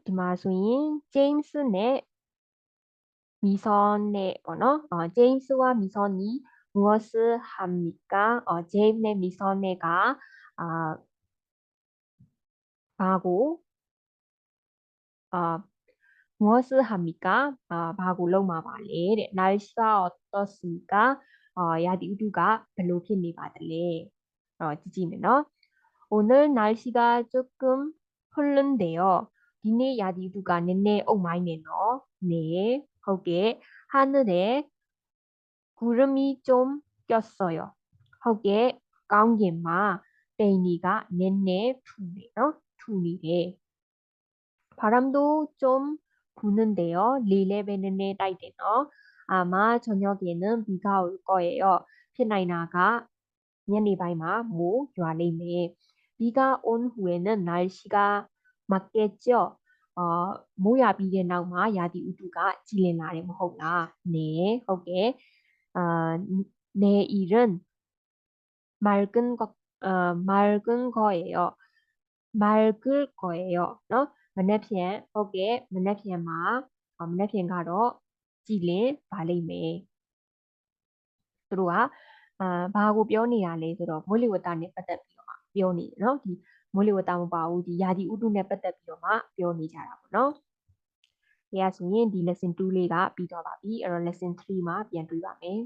ဒီမှာဆိုရင် James နဲ့미선의 번호 제임스와 미선이 무엇을 합니까? 제임스 နဲ့ 미선이가 바고 무엇을 합니까? 바고 롱마 발레 날씨가 어떻습니까? 야디 우두가 별로ဖြစ်နေ ပါတယ် 지지면요. 오늘 날씨가 조금 흐른데요. 니네 야디 우두가 내내 옥마이네너. 네, 거기에 하늘에 구름이 좀 꼈어요. 거기에 가운데마 레이니가 내내 투네요. 투니래. 바람도 좀 부는데요. 리레베는에 따이대너. 아마 저녁에는 비가 올 거예요. 피나이나가ညနေပိုင်းမှာ မိုး ရွာလိမ့်မယ်. 비가 온 후에는 날씨가 맑겠죠.မိုး ရွာပြီးတဲ့ နောက်မှာ 야디 우두가 ကြည်လင်လာတယ် မဟုတ်လား? 네, ဟုတ်ကဲ့. 내일은 맑은 거예요. 맑을 거예요. เนาะ မနက်ဖြန် ဟုတ်ကဲ့ မနက်ဖြန်မှာ မနက်ဖြန်ကတော့ ကြည်လင်ပါလိမ့်မယ်. သူတို့က ဘာကိုပြောနေတာလဲဆိုတော့ မိုးလေဝသနဲ့ ပတ်သက်ပြီးတော့မှ ပြောနေတယ်เนาะ ဒီ မိုးလေဝသ မပါဘူး ဒီ ရာသီဥတုနဲ့ ပတ်သက်ပြီးတော့မှ ပြောနေကြတာပေါ့เนาะ ဒါဆိုရင် ဒီ lesson 2 လေးက ပြီးသွားပါပြီ. အဲ့တော့ lesson 3 မှာ ပြန်တွေ့ပါမယ်.